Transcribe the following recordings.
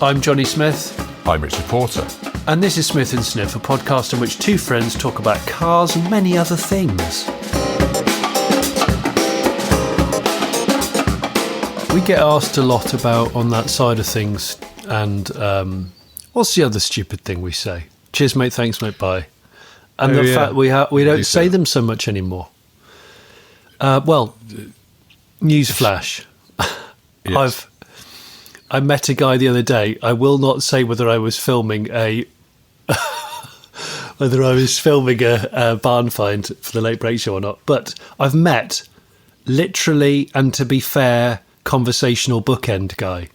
I'm Jonny Smith. I'm Richard Porter. And this is Smith & Sniff, a podcast in which two friends talk about cars and many other things. We get asked a lot about on that side of things, and what's the other stupid thing we say? Cheers, mate, thanks, mate, bye. And fact we don't say them so much anymore. Newsflash. Yes. I met a guy the other day. I will not say whether I was filming a barn find for the Late Break Show or not, but I've met literally, and to be fair, conversational bookend guy.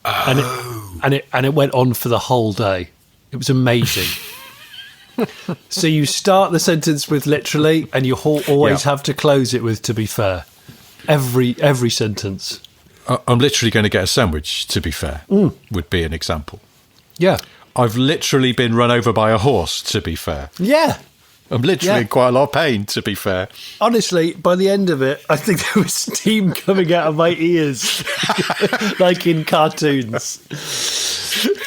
And it went on for the whole day. It was amazing. So you start the sentence with literally, and you always have to close it with to be fair. Every sentence. I'm literally going to get a sandwich, to be fair, would be an example. Yeah. I've literally been run over by a horse, to be fair. Yeah. I'm literally in quite a lot of pain, to be fair. Honestly, by the end of it, I think there was steam coming out of my ears, like in cartoons.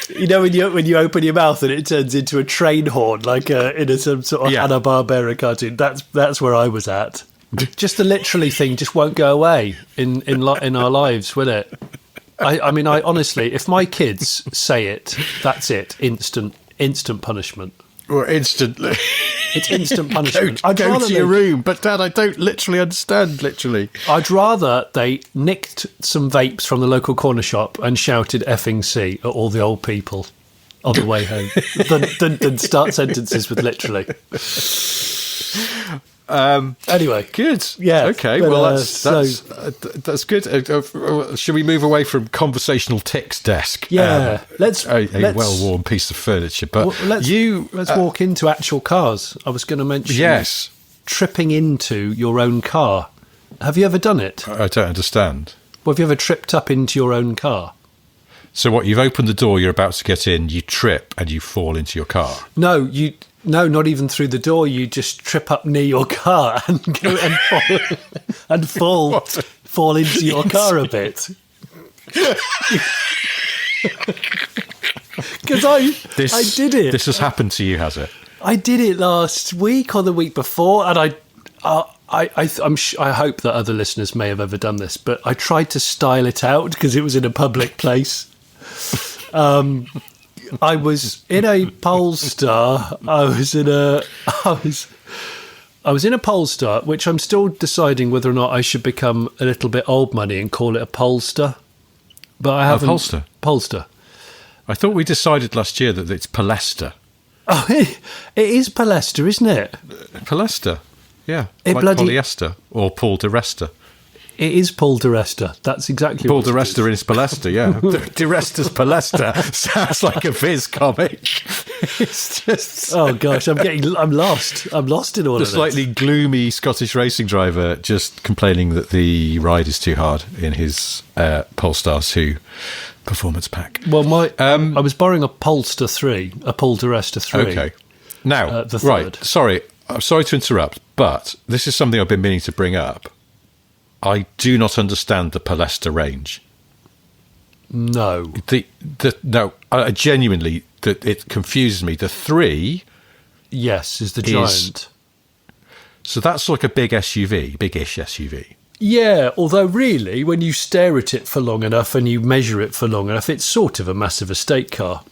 You know, when you open your mouth and it turns into a train horn, like in some sort of Hanna-Barbera cartoon. That's where I was at. Just the literally thing just won't go away in our lives, will it? I mean, honestly, if my kids say it, that's it. Instant punishment. Or instantly. It's instant punishment. Go to your room. But, Dad, I don't literally understand, literally. I'd rather they nicked some vapes from the local corner shop and shouted effing C at all the old people on the way home than start sentences with literally. Anyway, good. Yeah. Okay. But, well, that's good. Should we move away from conversational tics desk? Yeah. Let's well-worn piece of furniture. But let's walk into actual cars. I was going to mention tripping into your own car. Have you ever done it? I don't understand. Well, have you ever tripped up into your own car? So what? You've opened the door. You're about to get in. You trip and you fall into your car. No, not even through the door. You just trip up near your car and go and fall into your car a bit. Because I did it. This has happened to you, has it? I did it last week or the week before, and I hope that other listeners may have ever done this, but I tried to style it out because it was in a public place. I was in a Polestar. I was in a Polestar, which I'm still deciding whether or not I should become a little bit old money and call it a Polestar. But I haven't. Polestar. I thought we decided last year that it's Polestar. Oh, it is Polestar, isn't it? Polestar, yeah. Polyester or Paul de Resta. It is Paul de Resta. That's exactly Paul de Resta is Polestar, yeah. De Resta's Polestar sounds like a Viz comic. It's just... Oh, gosh, I'm lost. I'm lost in all of this. The slightly gloomy Scottish racing driver just complaining that the ride is too hard in his Polestar 2 performance pack. Well, I was borrowing a Polestar 3, a Paul de Resta 3. Okay. Now, the third. Right, I'm sorry to interrupt, but this is something I've been meaning to bring up. I do not understand the Polestar range. No. Genuinely, it confuses me. The 3... Yes, is the giant. So that's like a big SUV, big-ish SUV. Yeah, although really, when you stare at it for long enough and you measure it for long enough, it's sort of a massive estate car.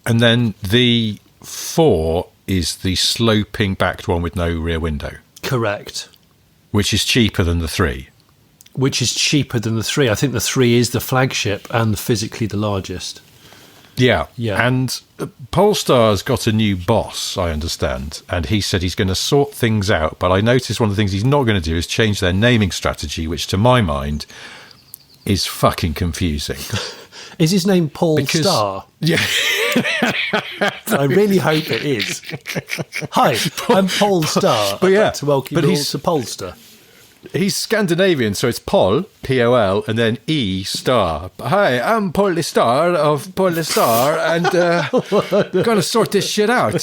And then the 4 is the sloping backed one with no rear window. Correct. Which is cheaper than the 3. Which is cheaper than the 3. I think the 3 is the flagship and physically the largest. Yeah. Yeah. And Polestar's got a new boss, I understand, and he said he's going to sort things out, but I noticed one of the things he's not going to do is change their naming strategy, which to my mind is fucking confusing. Is his name Polestar? Yeah. I really hope it is. Hi, I'm Polestar. But yeah, to welcome you all to Polestar. He's Scandinavian, so it's Pol, P-O-L, and then E, star. Hi, I'm Polestar of Polestar, and going to sort this shit out.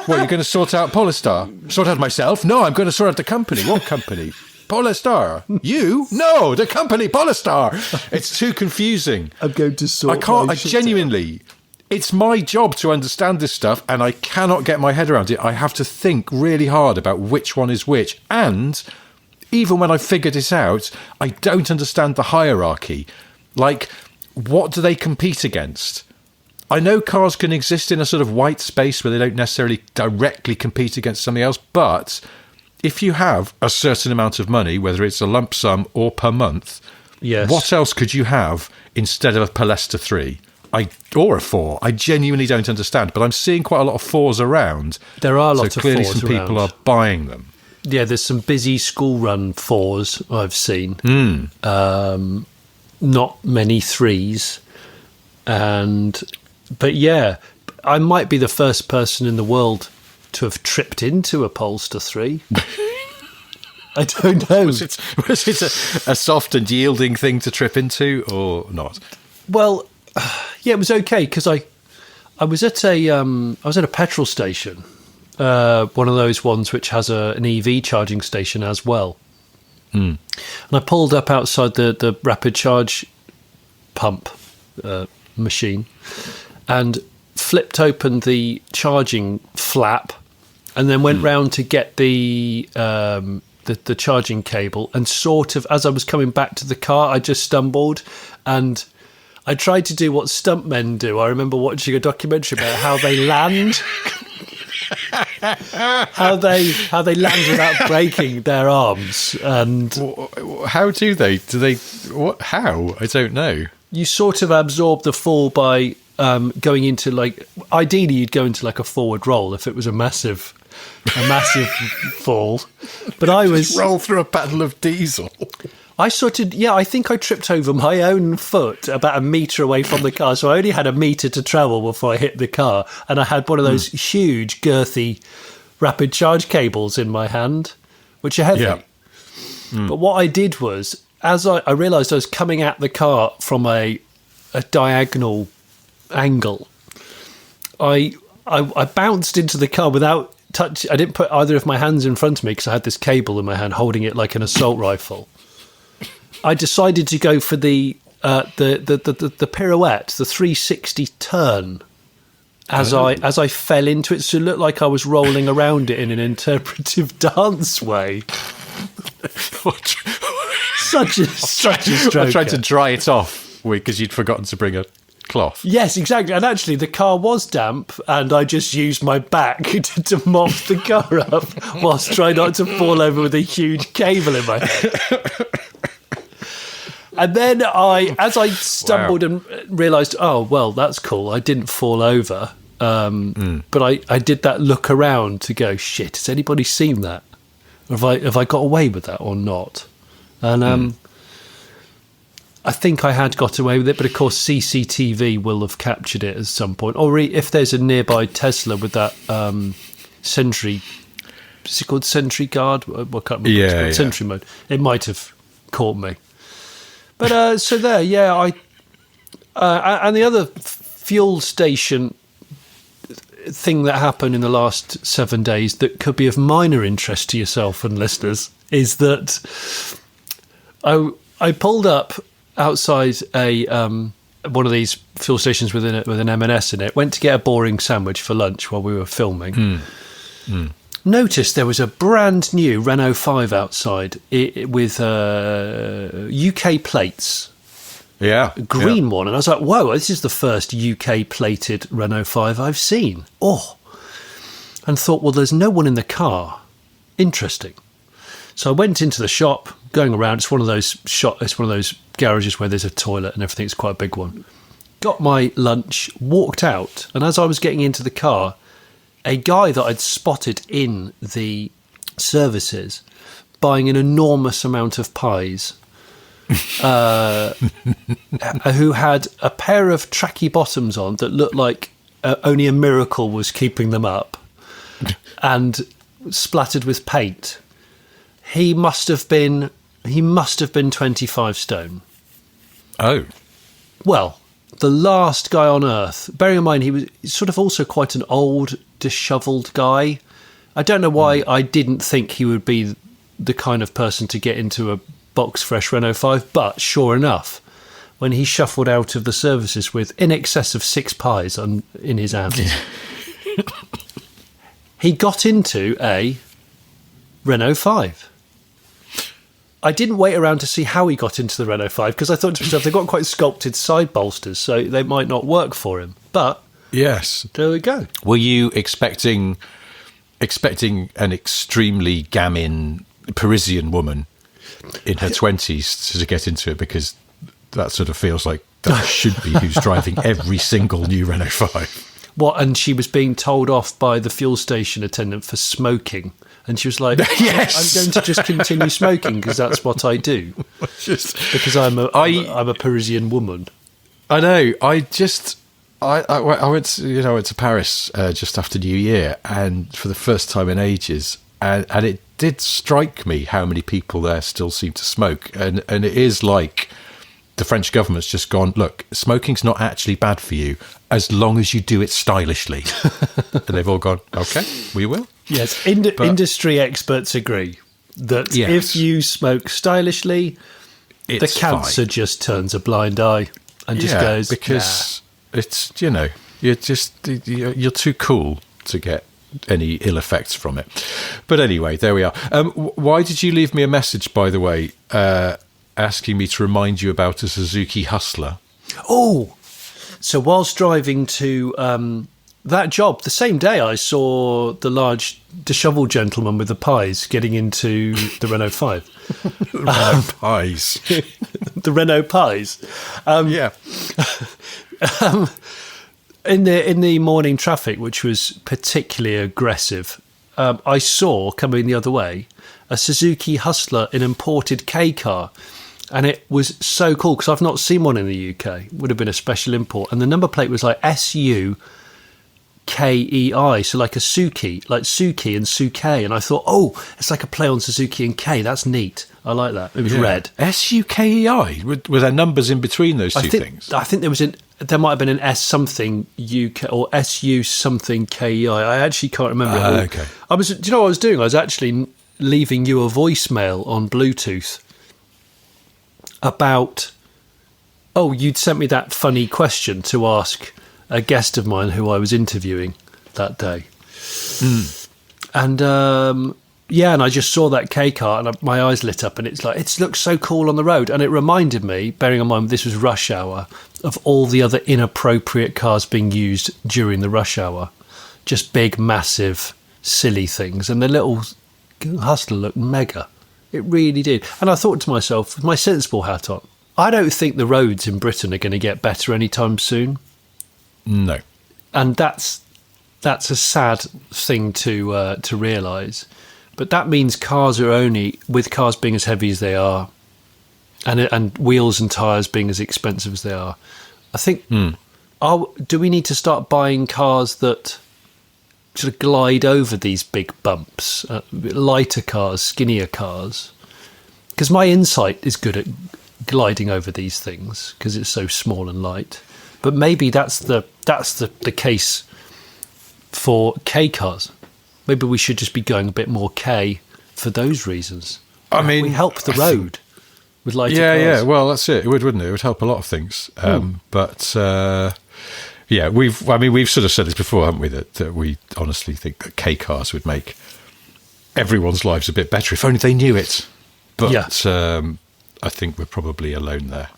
What, you're going to sort out Polestar? Sort out myself? No, I'm going to sort out the company. What company? Polestar? You? No, the company Polestar. It's too confusing. I'm going to sort. I can't. I genuinely. It's my job to understand this stuff, and I cannot get my head around it. I have to think really hard about which one is which, and even when I figured it out, I don't understand the hierarchy. Like, what do they compete against? I know cars can exist in a sort of white space where they don't necessarily directly compete against something else, but if you have a certain amount of money, whether it's a lump sum or per month, yes, what else could you have instead of a Polestar 3? Or a 4? I genuinely don't understand, but I'm seeing quite a lot of 4s around. There are lots of 4s around. So clearly some people are buying them. Yeah, there's some busy school run 4s I've seen. Not many 3s. But yeah, I might be the first person in the world to have tripped into a Polestar 3. I don't know. Was it a soft and yielding thing to trip into or not? Well, yeah, it was okay because I was at a petrol station, one of those ones which has an EV charging station as well. And I pulled up outside the rapid charge pump machine and flipped open the charging flap and then went round to get the charging cable, and sort of as I was coming back to the car, I just stumbled and I tried to do what stuntmen do. I remember watching a documentary about how they land, how they land without breaking their arms. And how do they? Do they? What? How? I don't know. You sort of absorb the fall by going into, like, ideally you'd go into like a forward roll if it was a massive fall. But I was roll through a paddle of diesel. I think I tripped over my own foot about a metre away from the car, so I only had a metre to travel before I hit the car, and I had one of those huge, girthy, rapid charge cables in my hand, which are heavy. Yeah. But what I did was, as I realised I was coming at the car from a diagonal angle, I bounced into the car without touch. I didn't put either of my hands in front of me because I had this cable in my hand holding it like an assault rifle. I decided to go for the pirouette, the 360 turn, as I fell into it, so it looked like I was rolling around it in an interpretive dance way. Such a stroke. I tried to dry it off because you'd forgotten to bring a cloth. Yes, exactly. And actually, the car was damp, and I just used my back to mop the car up whilst trying not to fall over with a huge cable in my head. And then as I stumbled and realised, oh, well, that's cool. I didn't fall over. But I did that look around to go, shit, has anybody seen that? Have I got away with that or not? And I think I had got away with it, but of course CCTV will have captured it at some point. Or if there's a nearby Tesla with that Sentry, is it called Sentry Guard? I can't remember. Yeah. Sentry mode. It might have caught me. But so there, yeah. And the other fuel station thing that happened in the last 7 days that could be of minor interest to yourself and listeners is that I pulled up outside one of these fuel stations with an M&S in it, went to get a boring sandwich for lunch while we were filming. Noticed there was a brand new Renault 5 outside with UK plates. Yeah. A green one. And I was like, whoa, this is the first UK plated Renault 5 I've seen. Oh. And thought, well, there's no one in the car. Interesting. So I went into the shop, going around. It's one of those garages where there's a toilet and everything. It's quite a big one. Got my lunch, walked out, and as I was getting into the car, a guy that I'd spotted in the services buying an enormous amount of pies, who had a pair of tracky bottoms on that looked like only a miracle was keeping them up, and splattered with paint. He must have been 25 stone. Oh. Well, the last guy on earth. Bearing in mind, he was sort of also quite an old, dishevelled guy. I don't know why I didn't think he would be the kind of person to get into a box fresh Renault 5, but sure enough, when he shuffled out of the services with in excess of 6 pies in his hands, he got into a Renault 5. I didn't wait around to see how he got into the Renault 5 because I thought to myself, they've got quite sculpted side bolsters, so they might not work for him. But yes, there we go. Were you expecting an extremely gammon Parisian woman in her 20s to get into it? Because that sort of feels like that should be who's driving every single new Renault 5. What? And she was being told off by the fuel station attendant for smoking. And she was like, yes, I'm going to just continue smoking because that's what I do. Because I'm a Parisian woman. I know. I went to Paris just after New Year, and for the first time in ages, and it did strike me how many people there still seem to smoke, and it is like the French government's just gone, look, smoking's not actually bad for you as long as you do it stylishly. And they've all gone, okay, we will. Yes, industry experts agree that if you smoke stylishly, the cancer just turns a blind eye and just goes, because it's, you're too cool to get any ill effects from it. But anyway, there we are. Why did you leave me a message, by the way, asking me to remind you about a Suzuki Hustler? Oh, so whilst driving to that job, the same day I saw the large dishevelled gentleman with the pies getting into the Renault 5. Renault pies. The Renault pies. In the morning traffic, which was particularly aggressive, I saw coming the other way a Suzuki Hustler, an imported K car. And it was so cool because I've not seen one in the UK. It would have been a special import. And the number plate was like SUKEI, so like a Suki, like Suki and Suke. And I thought, oh, it's like a play on Suzuki and K. That's neat. I like that. It was red. SUKEI? Were there numbers in between those two things? I think there might have been an S something UK or SU something KEI. I actually can't remember. Okay. Do you know what I was doing? I was actually leaving you a voicemail on Bluetooth about, you'd sent me that funny question to ask a guest of mine who I was interviewing that day. And and I just saw that K car and my eyes lit up and it's like, it looks so cool on the road. And it reminded me, bearing in mind this was rush hour, of all the other inappropriate cars being used during the rush hour. Just big, massive, silly things. And the little Hustler looked mega. It really did. And I thought to myself, with my sensible hat on, I don't think the roads in Britain are going to get better anytime soon. No. And that's a sad thing to realise. But that means cars being as heavy as they are, and wheels and tyres being as expensive as they are, I think, do we need to start buying cars that sort of glide over these big bumps, lighter cars, skinnier cars? Because my Insight is good at gliding over these things because it's so small and light. But maybe that's the case for K cars. Maybe we should just be going a bit more K for those reasons. I mean, we help the road with lighter cars. Yeah. Well, that's it. It would, wouldn't it? It would help a lot of things. But we've sort of said this before, haven't we? That we honestly think that K cars would make everyone's lives a bit better if only they knew it. But I think we're probably alone there.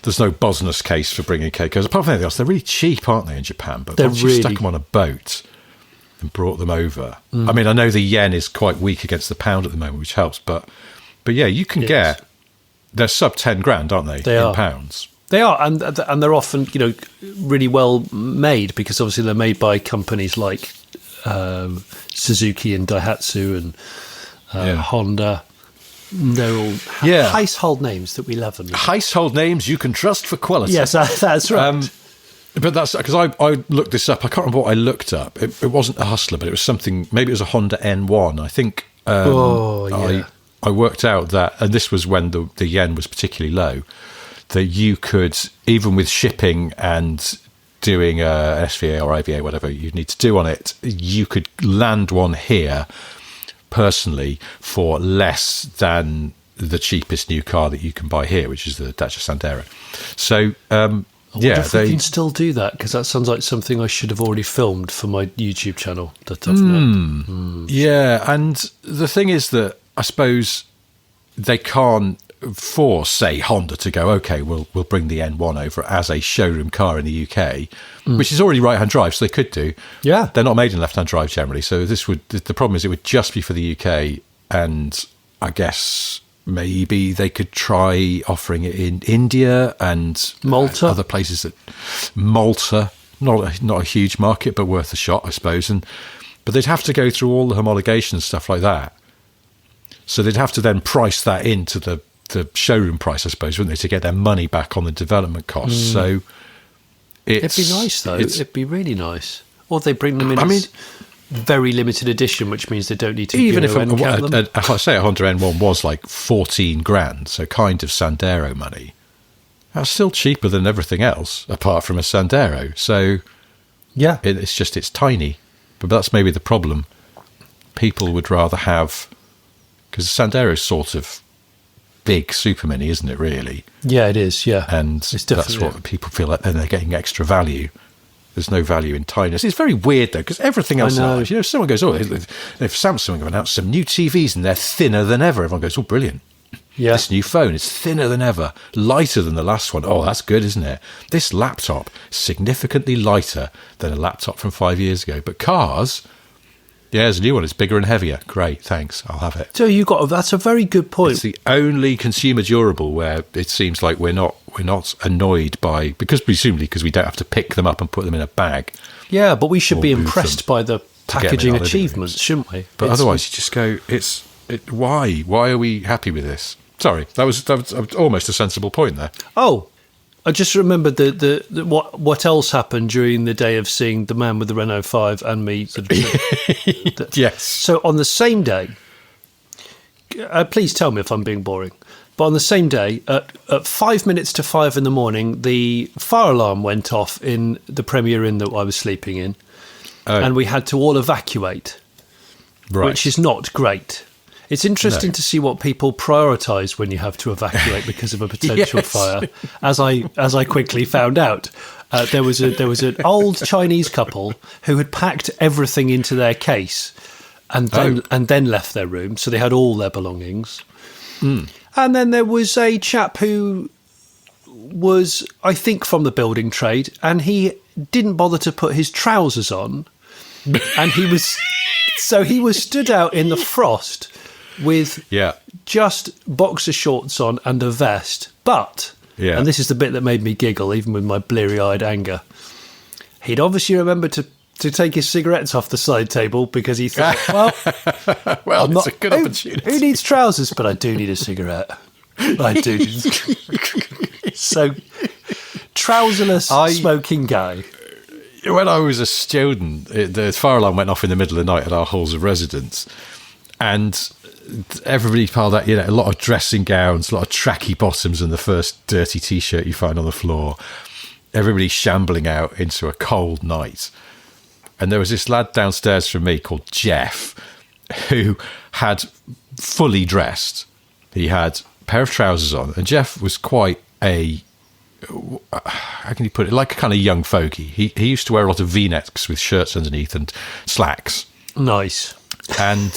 There's no Bosnus case for bringing K cars. Apart from anything else, they're really cheap, aren't they, in Japan? But once you stuck them on a boat and brought them over. I mean, I know the yen is quite weak against the pound at the moment, which helps. But yeah, you can get. They're sub 10 grand, aren't they? They are pounds. They are, and they're often really well made because obviously they're made by companies like Suzuki and Daihatsu and Honda. They're all household names that we love. Household names you can trust for quality. Yes, that's right. But that's because I looked this up. I can't remember what I looked up. It wasn't a Hustler, but it was something. Maybe it was a Honda N1. I think. I worked out that, and this was when the yen was particularly low, that you could, even with shipping and doing a SVA or IVA, whatever you need to do on it, you could land one here, personally for less than the cheapest new car that you can buy here, which is the Dacia Sandero. So I wonder if we can still do that, because that sounds like something I should have already filmed for my YouTube channel. Yeah, and the thing is that I suppose they can't force, say, Honda to go, okay, we'll bring the N1 over as a showroom car in the UK, which is already right-hand drive, so they could do. Yeah. They're not made in left-hand drive generally, so the problem is it would just be for the UK, and I guess maybe they could try offering it in India and Malta, other places. Malta, not a huge market, but worth a shot, I suppose. But they'd have to go through all the homologation and stuff like that. So they'd have to then price that into the showroom price, I suppose, wouldn't they, to get their money back on the development costs. So it'd be nice, though. It'd be really nice. Or they bring them in very limited edition, which means they don't need to even if I say a Honda N1 was like 14 grand, so kind of Sandero money, that's still cheaper than everything else apart from a Sandero. So yeah, it's tiny, but that's maybe the problem. People would rather have, because Sandero is sort of big super mini, isn't it, really? Yeah, it is, yeah. And that's what people feel like, then they're getting extra value. There's no value in tinyness. It's very weird, though, because everything else in life, someone goes, oh, if Samsung have announced some new TVs and they're thinner than ever, everyone goes, oh, brilliant. Yeah. This new phone is thinner than ever, lighter than the last one. Oh, that's good, isn't it? This laptop is significantly lighter than a laptop from 5 years ago. But cars, yeah, there's a new one. It's bigger and heavier. Great, thanks. I'll have it. So that's a very good point. It's the only consumer durable where it seems like we're not annoyed by, because we don't have to pick them up and put them in a bag. Yeah, but we should be impressed by the packaging achievements, shouldn't we? But otherwise, you just go, why? Why are we happy with this? Sorry, that was almost a sensible point there. Oh, I just remembered what else happened during the day of seeing the man with the Renault 5 and me. Yes. So on the same day, please tell me if I'm being boring, but on the same day, at 5 minutes to 5 in the morning, the fire alarm went off in the Premier Inn that I was sleeping in, and we had to all evacuate, which is not great. It's interesting to see what people prioritise when you have to evacuate because of a potential fire. As I quickly found out, there was an old Chinese couple who had packed everything into their case and then left their room, so they had all their belongings. And then there was a chap who was, I think, from the building trade, and he didn't bother to put his trousers on, and he was stood out in the frost with just boxer shorts on and a vest. But, and this is the bit that made me giggle, even with my bleary-eyed anger, he'd obviously remembered to take his cigarettes off the side table because he thought, well, it's a good opportunity. Who needs trousers? But I do need a cigarette. I do. So, trouserless smoking guy. When I was a student, the fire alarm went off in the middle of the night at our halls of residence, and everybody piled out, a lot of dressing gowns, a lot of tracky bottoms, and the first dirty T-shirt you find on the floor. Everybody shambling out into a cold night. And there was this lad downstairs from me called Jeff, who had fully dressed. He had a pair of trousers on, and Jeff was quite how can you put it, like a kind of young fogey. He used to wear a lot of V-necks with shirts underneath and slacks. Nice. And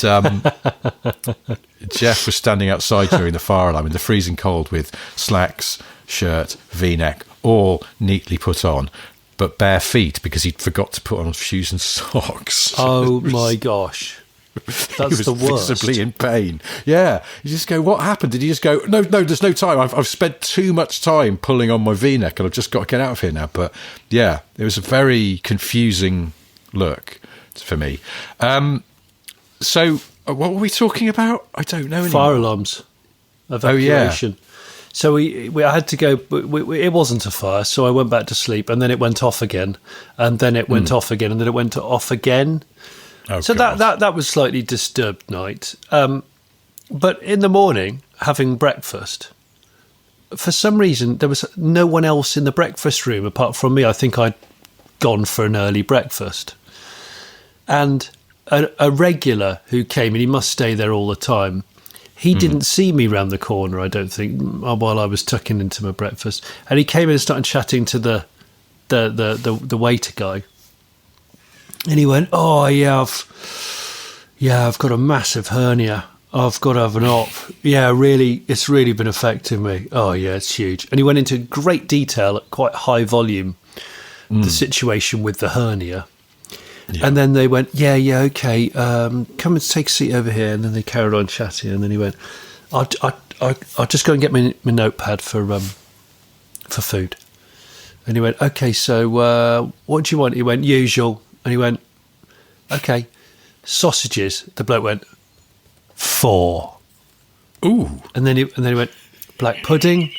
Jeff was standing outside during the fire alarm in the freezing cold with slacks, shirt, V-neck, all neatly put on, but bare feet because he'd forgot to put on shoes and socks. Oh my gosh. That's the worst. Visibly in pain. Yeah. You just go, what happened? Did he just go, no, there's no time. I've spent too much time pulling on my V-neck and I've just got to get out of here now. But yeah, it was a very confusing look for me. So what were we talking about? I don't know anymore. Fire alarms. Evacuation. So I had to go, it wasn't a fire, so I went back to sleep, and then it went off again, and then it went off again, and then it went off again. Oh, so that was slightly disturbed night. But in the morning, having breakfast, for some reason, there was no one else in the breakfast room apart from me. I think I'd gone for an early breakfast. And a regular who came, and he must stay there all the time. He didn't see me round the corner, I don't think, while I was tucking into my breakfast. And he came in and started chatting to the waiter guy. And he went, "Oh, I've got a massive hernia. I've got to have an op. Yeah, really, it's really been affecting me. Oh, yeah, it's huge." And he went into great detail at quite high volume, the situation with the hernia. Yeah. And then they went, yeah, okay, come and take a seat over here. And then they carried on chatting. And then he went, I'll just go and get my notepad for food. And he went, okay, so what do you want? He went, usual. And he went, okay, sausages. The bloke went, 4. Ooh. And then he went, black pudding,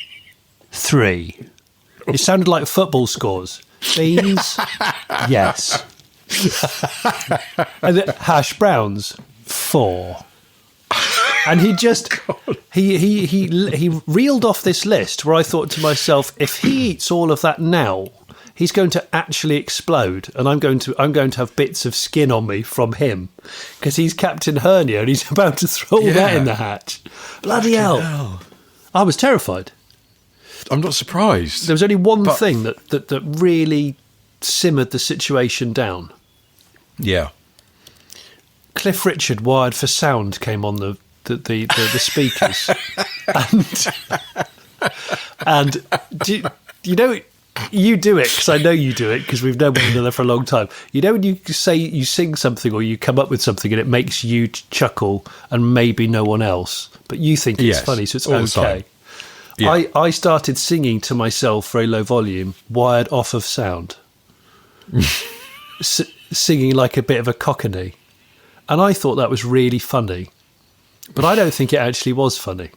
3. It sounded like football scores. Beans, yes. And then hash browns, 4. And he just he reeled off this list where I thought to myself, if he eats all of that now, he's going to actually explode, and I'm going to have bits of skin on me from him because he's Captain Hernia and he's about to throw all that in the hatch. Bloody hell! I was terrified. I'm not surprised. There was only one thing that really simmered the situation down. Yeah. Cliff Richard, Wired for Sound, came on the speakers, and you know, you do it because I know you do it because we've known one another for a long time. You know, when you sing something or you come up with something and it makes you chuckle and maybe no one else, but you think it's funny, so it's okay. Yeah. I started singing to myself very low volume, wired off of sound, singing like a bit of a cockney. And I thought that was really funny. But I don't think it actually was funny.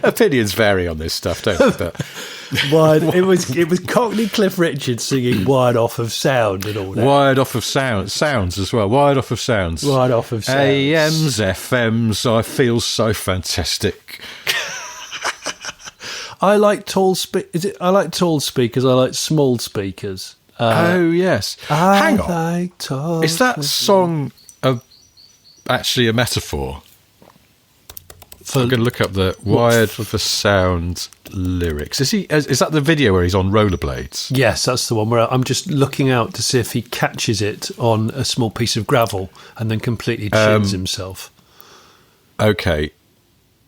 Opinions vary on this stuff, don't they? It was Cockney Cliff Richard singing Wired Off of Sound and all that. Wired off of sounds as well. Wired off of sounds. Wired off of sounds. AMs, FMs, I feel so fantastic. I like tall speakers. I like small speakers. Oh yes. Hang on. Like is that song actually a metaphor? I'm going to look up the Wired for Sound lyrics. Is that the video where he's on rollerblades? Yes, that's the one where I'm just looking out to see if he catches it on a small piece of gravel and then completely chins himself. Okay.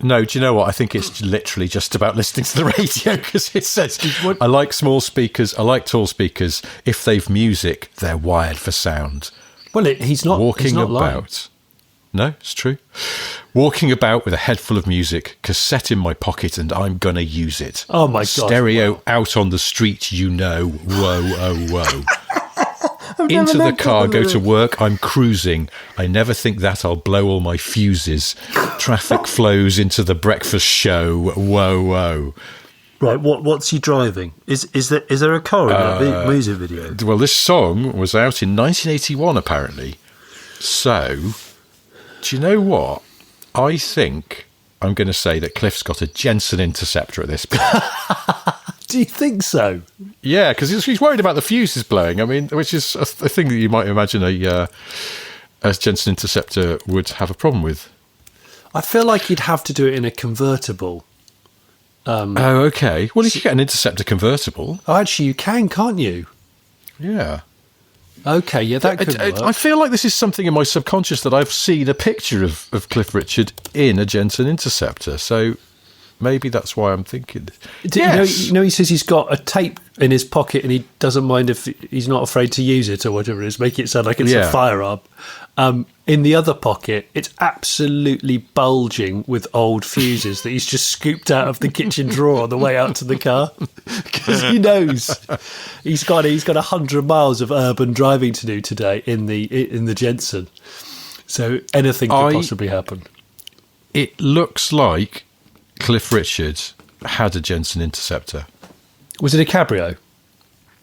No, do you know what? I think it's literally just about listening to the radio because it says, I like small speakers, I like tall speakers. If they've music, they're wired for sound. Well, he's not walking about. Lying. No, it's true. Walking about with a head full of music, cassette in my pocket, and I'm going to use it. Oh, my God. Stereo out on the street, you know. Whoa, oh, whoa. Into the car, go to work, I'm cruising. I never think that I'll blow all my fuses. Traffic flows into the breakfast show. Whoa, whoa. Right, what's he driving? Is there a car in that music video? Well, this song was out in 1981, apparently. So, do you know what? I think I'm going to say that Cliff's got a Jensen Interceptor at this point. Do you think so? Yeah, because he's worried about the fuses blowing. I mean, which is a thing that you might imagine a Jensen Interceptor would have a problem with. I feel like you'd have to do it in a convertible. Oh, okay. Well, you could get an Interceptor convertible. Oh, actually, you can't you? Yeah. Okay, yeah, that could work. I feel like this is something in my subconscious that I've seen a picture of Cliff Richard in a Jensen Interceptor. So maybe that's why I'm thinking. Yes. You know, he says he's got a tape in his pocket and he doesn't mind if he's not afraid to use it or whatever it is, make it sound like it's a firearm. In the other pocket, it's absolutely bulging with old fuses that he's just scooped out of the kitchen drawer on the way out to the car because he knows he's got 100 miles of urban driving to do today in the Jensen. So anything could possibly happen. It looks like Cliff Richard had a Jensen Interceptor. Was it a cabrio?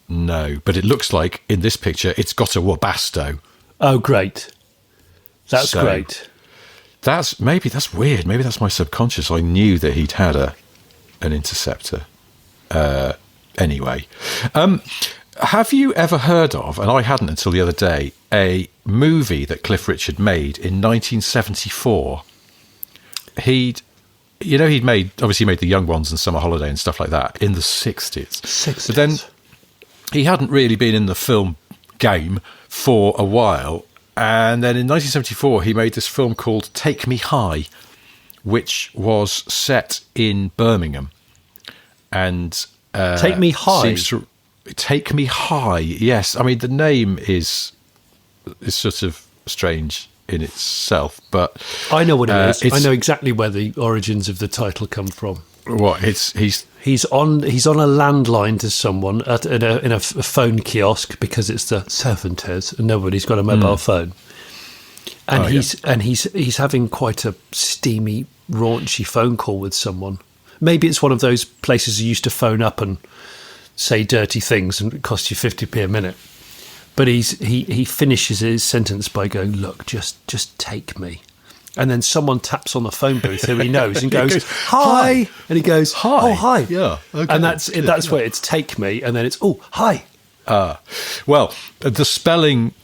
No, but it looks like in this picture it's got a Webasto. Oh, great. That's great. That's weird. Maybe that's my subconscious. I knew that he'd had an Interceptor. Anyway, Have you ever heard of, and I hadn't until the other day, a movie that Cliff Richard made in 1974? He'd made The Young Ones and Summer Holiday and stuff like that in the 60s. But then he hadn't really been in the film game for a while. And then in 1974, he made this film called Take Me High, which was set in Birmingham. And Take Me High? Take Me High, yes. I mean, the name is sort of strange in itself, but I know what it is. I know exactly where the origins of the title come from. What? He's on a landline to someone in a phone kiosk because it's the 70s and nobody's got a mobile phone, and he's having quite a steamy, raunchy phone call with someone. Maybe it's one of those places you used to phone up and say dirty things and it costs you 50p a minute. But he finishes his sentence by going, "Look, just take me." And then someone taps on the phone booth who he knows and goes, "Hi," and he goes, "Hi, oh hi, yeah." Okay. And that's where it's "take me," and then it's "oh hi." Well, the spelling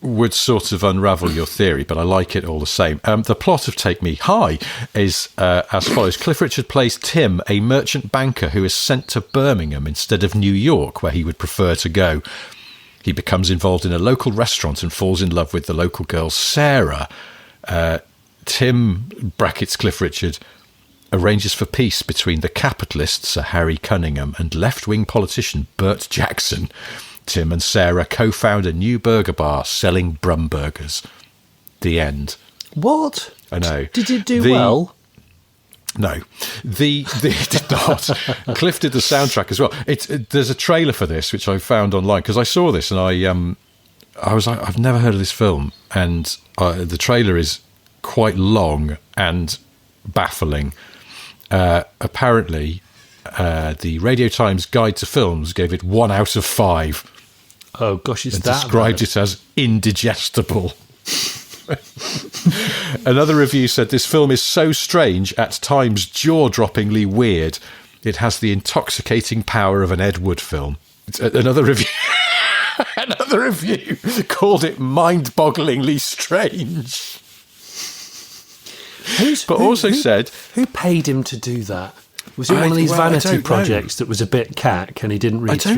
would sort of unravel your theory, but I like it all the same. The plot of Take Me High is as follows. Cliff Richard plays Tim, a merchant banker who is sent to Birmingham instead of New York, where he would prefer to go. He becomes involved in a local restaurant and falls in love with the local girl, Sarah. Tim, brackets Cliff Richard, arranges for peace between the capitalist Sir Harry Cunningham and left-wing politician Bert Jackson. Tim and Sarah co-found a new burger bar selling Brum burgers. The end. What? I know. Did it do well? No, it did not. Cliff did the soundtrack as well. There's a trailer for this which I found online because I saw this and I was like, I've never heard of this film, and the trailer is quite long and baffling. Apparently, the Radio Times Guide to Films gave it 1 out of 5. Oh gosh, it's and that described it as indigestible. Another review said this film is so strange, at times jaw-droppingly weird. It has the intoxicating power of an Ed Wood film. Another review called it mind-bogglingly strange. Who paid him to do that? Was it one of these vanity projects that was a bit cack and he didn't read through? I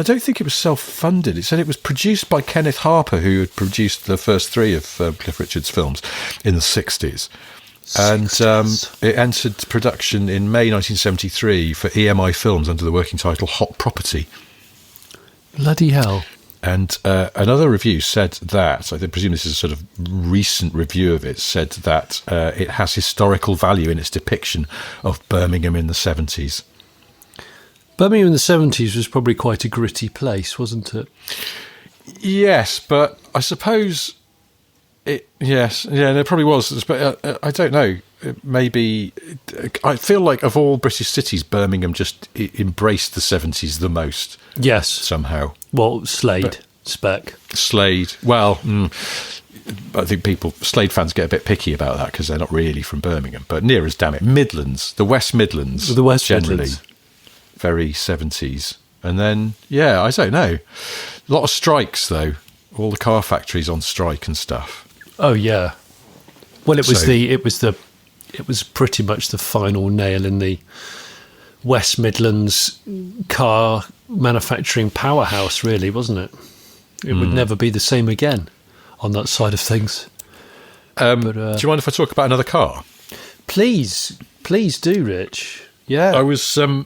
don't think it was self-funded. It said it was produced by Kenneth Harper, who had produced the first 3 of Cliff Richard's films in the 60s. And it entered production in May 1973 for EMI Films under the working title Hot Property. Bloody hell. And another review said that, I presume this is a sort of recent review of it, said that it has historical value in its depiction of Birmingham in the 70s. Birmingham in the 70s was probably quite a gritty place, wasn't it? Yes, but I suppose it probably was. But I don't know. Maybe I feel like of all British cities, Birmingham just embraced the 70s the most. Yes, somehow. Well, Slade. Well, I think Slade fans get a bit picky about that because they're not really from Birmingham. But near as damn it, Midlands, the West Midlands, generally very 70s. And then I don't know, a lot of strikes though. All the car factories on strike and stuff. Oh yeah. Well, it was pretty much the final nail in the West Midlands car manufacturing powerhouse, really, wasn't it? It would never be the same again on that side of things. Do you mind if I talk about another car? Please do, Rich. Yeah. I was in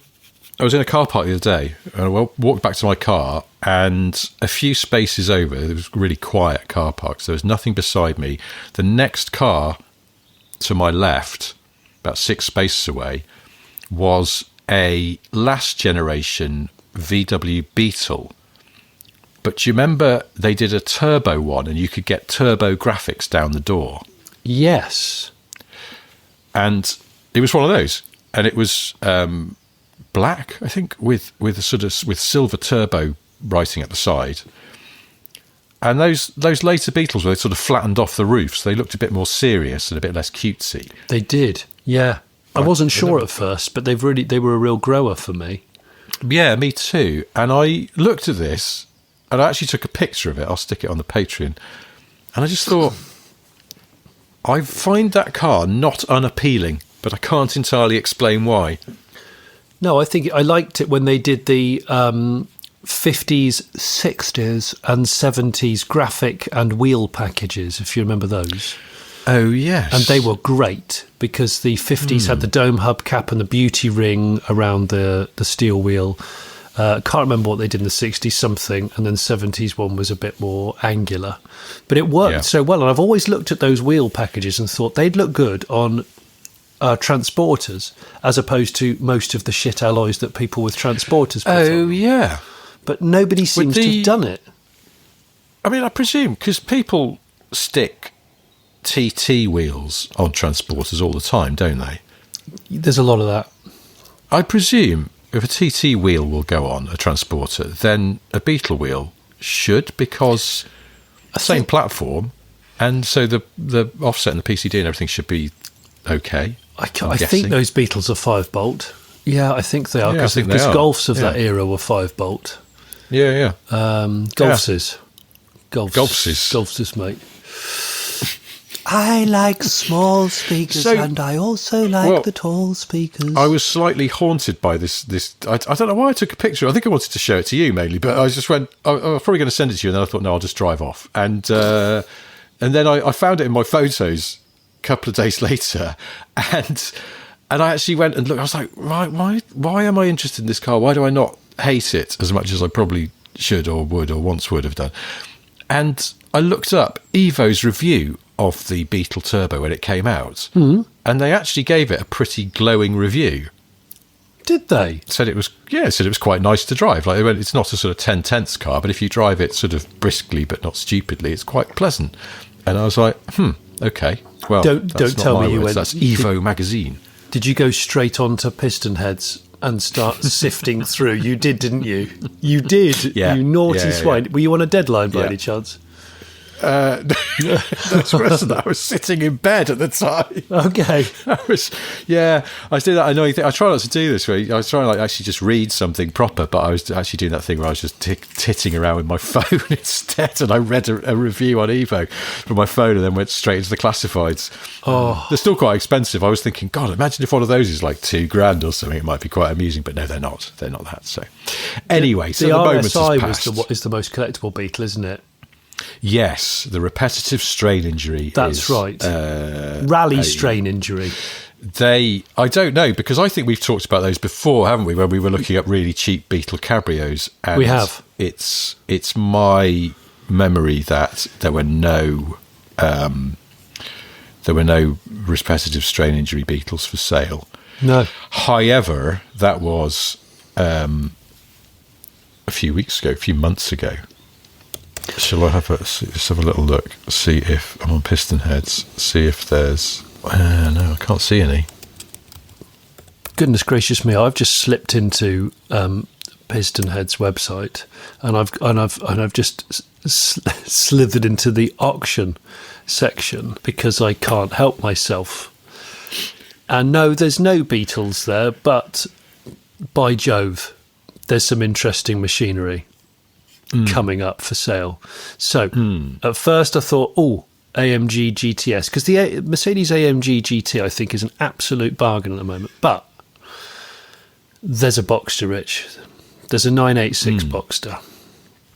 a car park the other day, and I walked back to my car, and a few spaces over, there was a really quiet car park, so there was nothing beside me. The next car to my left, about 6 spaces away, was a last generation VW Beetle. But do you remember they did a turbo one and you could get turbo graphics down the door? Yes. And it was one of those. And it was black, I think, with silver turbo writing at the side. And those later Beetles, where they sort of flattened off the roofs, they looked a bit more serious and a bit less cutesy. They did, yeah. I wasn't sure at first, but they were a real grower for me. Yeah, me too. And I looked at this, and I actually took a picture of it. I'll stick it on the Patreon. And I just thought, I find that car not unappealing, but I can't entirely explain why. No, I think I liked it when they did the 50s, 60s and 70s graphic and wheel packages, if you remember those. Oh, yes. And they were great because the 50s had the dome hubcap and the beauty ring around the steel wheel. Can't remember what they did in the 60s, something, and then 70s one was a bit more angular. But it worked so well, and I've always looked at those wheel packages and thought they'd look good on transporters as opposed to most of the shit alloys that people with transporters put on. Yeah. But nobody seems to have done it. I mean, I presume, because people stick TT wheels on transporters all the time, don't they? There's a lot of that. I presume if a TT wheel will go on a transporter, then a Beetle wheel should, because the same platform, and so the offset and the PCD and everything should be okay. I think those Beetles are 5-bolt. Yeah, I think they are, because Golfs of that era were 5-bolt. Yeah. Golfses, mate. I like small speakers, and I also like the tall speakers. I was slightly haunted by this. I don't know why I took a picture. I think I wanted to show it to you mainly, but I just went, I was probably going to send it to you, and then I thought, no, I'll just drive off. And then I found it in my photos a couple of days later, and I actually went and looked. I was like, right, why am I interested in this car? Why do I not hate it as much as I probably should or would or once would have done? And I looked up Evo's review of the Beetle Turbo when it came out, and they actually gave it a pretty glowing review. Did they? Said it was quite nice to drive. Like, it's not a sort of 10/10 car, but if you drive it sort of briskly but not stupidly, it's quite pleasant. And I was like, okay. Well, don't tell me you went. That's Evo magazine. Did you go straight on to Pistonheads and start sifting through? You did, didn't you? You did. Yeah. You naughty swine. Were you on a deadline by any chance? That's worse than that. I was sitting in bed at the time. Okay. I did that annoying thing. I try not to do this. I was trying to actually just read something proper, but I was actually doing that thing where I was just titting around with my phone instead, and I read a review on Evo from my phone and then went straight into the classifieds. Oh, they're still quite expensive. I was thinking, God, imagine if one of those is like $2,000 or something. It might be quite amusing, but no, they're not. They're not that. So anyway, the RSI is the most collectible Beetle, isn't it? Yes, the repetitive strain injury. That's right. Rally strain injury. I don't know, because I think we've talked about those before, haven't we? When we were looking up really cheap Beetle cabrios. And we have. It's my memory that there were no repetitive strain injury Beetles for sale. No. However, that was a few months ago. Shall I let's have a little look, see if I'm on Pistonheads, see if there's... no, I can't see any. Goodness gracious me, I've just slipped into Pistonheads website, and I've just slithered into the auction section because I can't help myself. And no, there's no Beetles there, but by Jove, there's some interesting machinery coming up for sale. So at first I thought, AMG GTS, because the Mercedes AMG GT I think is an absolute bargain at the moment. But there's a Boxster, Rich. There's a 986 Boxster.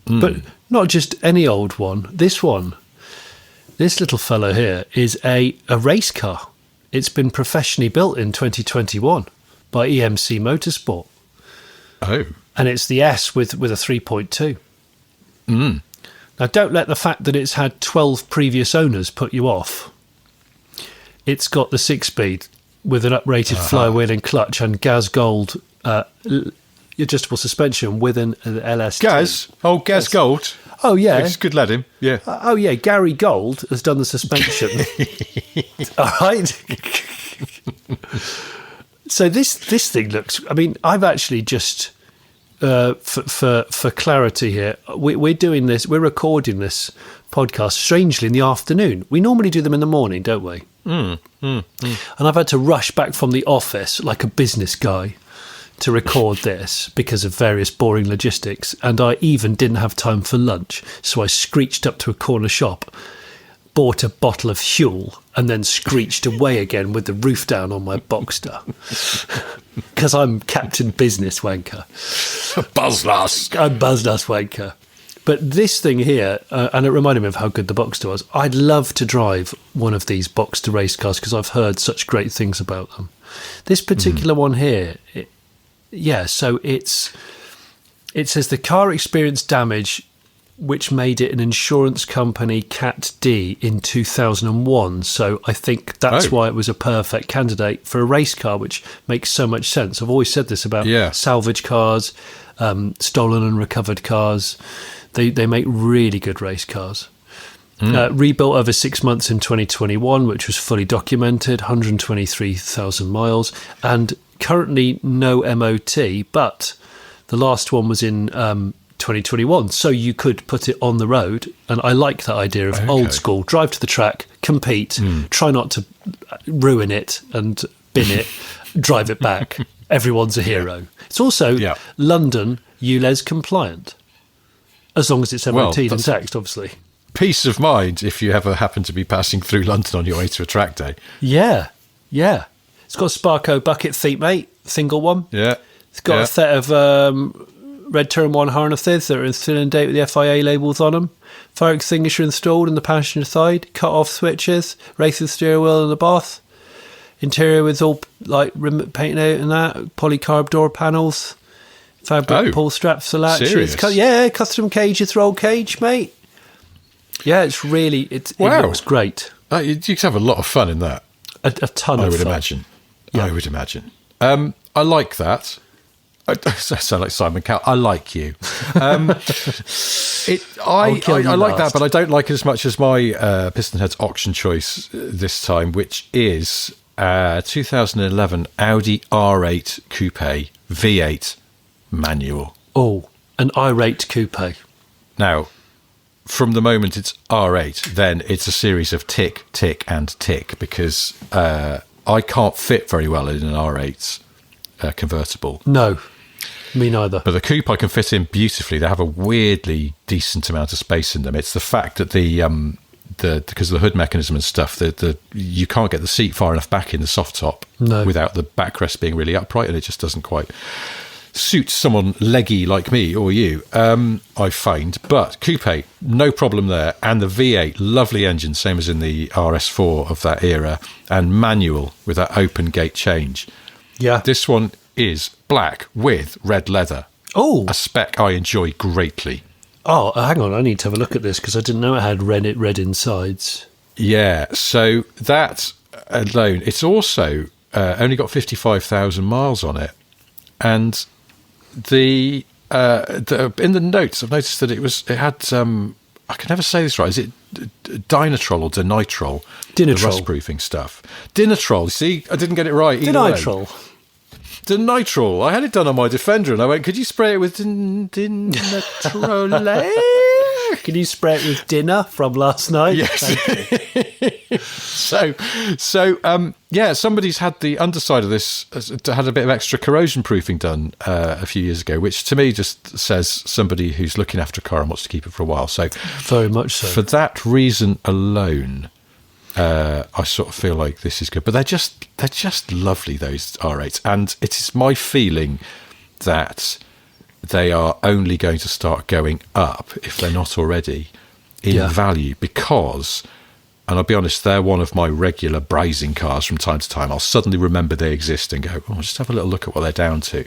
But not just any old one. This little fellow here is a race car. It's been professionally built in 2021 by EMC Motorsport. Oh. And it's the S with a 3.2. Now, don't let the fact that it's had 12 previous owners put you off. It's got the 6-speed with an uprated flywheel and clutch and Gaz Gold adjustable suspension with an LST. Gaz Gold. Oh, yeah. It's good lad, him. Yeah. Gary Gold has done the suspension. All right. So this thing looks... I mean, I've actually just... For clarity here, we're doing this. We're recording this podcast strangely in the afternoon. We normally do them in the morning, don't we? And I've had to rush back from the office like a business guy to record this because of various boring logistics, and I even didn't have time for lunch, so I screeched up to a corner shop, bought a bottle of fuel, and then screeched away again with the roof down on my Boxster. Because I'm Captain Business Wanker. Buzzlass. I'm Buzzlass Wanker. But this thing here, and it reminded me of how good the Boxster was, I'd love to drive one of these Boxster race cars because I've heard such great things about them. This particular one here, so it says the car experienced damage which made it an insurance company Cat D in 2001. So I think that's why it was a perfect candidate for a race car, which makes so much sense. I've always said this about salvage cars, stolen and recovered cars. They make really good race cars. Rebuilt over 6 months in 2021, which was fully documented, 123,000 miles, and currently no MOT, but the last one was in 2021, so you could put it on the road. And I like that idea of old school, drive to the track, compete, try not to ruin it and bin it, drive it back. Everyone's a hero. It's also London ULEZ compliant, as long as it's MOT'd and taxed, obviously. Peace of mind if you ever happen to be passing through London on your way to a track day. Yeah. It's got a Sparco bucket seat, mate, single one. Yeah. It's got a set of red turn 1 harnesses that are still in date with the FIA labels on them. Fire extinguisher installed in the passenger side. Cut off switches. Racing steering wheel in the bath. Interior with all like rim painted out and that. Polycarb door panels. Fabric pull straps for latches. Serious? Custom cages, roll cage, mate. Yeah, it's really it looks great. You could have a lot of fun in that. A ton of fun. I would imagine. I like that. I sound like Simon Cowell. I like you. I like that, but I don't like it as much as my Pistonheads auction choice this time, which is 2011 Audi R8 Coupe V8 manual. Oh, an irate coupe. Now, from the moment it's R8, then it's a series of tick, tick, and tick, because I can't fit very well in an R8 convertible. No, me neither. But the coupe I can fit in beautifully. They have a weirdly decent amount of space in them. It's the fact that because of the hood mechanism and stuff, you can't get the seat far enough back in the soft top without the backrest being really upright, and it just doesn't quite suit someone leggy like me or you, I find. But coupe, no problem there. And the V8, lovely engine, same as in the RS4 of that era, and manual with that open gate change. Yeah. This one is black with red leather. Oh. A spec I enjoy greatly. Oh, hang on, I need to have a look at this because I didn't know it had red insides. Yeah, so that alone, it's also only got 55,000 miles on it. And in the notes, I've noticed that it had I can never say this right. Is it Dynatrol or Dinitrol? Dinitrol. The rust-proofing stuff. Dinitrol. See, I didn't get it right. Dinitrol. Dinitrol. I had it done on my Defender, and I went, could you spray it with Dinitrol? Can you spray it with dinner from last night? Yes. Somebody's had the underside of this, had a bit of extra corrosion proofing done a few years ago, which to me just says somebody who's looking after a car and wants to keep it for a while. So very much so. For that reason alone, I sort of feel like this is good. But they're just lovely, those R8s, and it is my feeling that they are only going to start going up, if they're not already, in value, because, and I'll be honest, they're one of my regular browsing cars from time to time. I'll suddenly remember they exist and go, I'll just have a little look at what they're down to.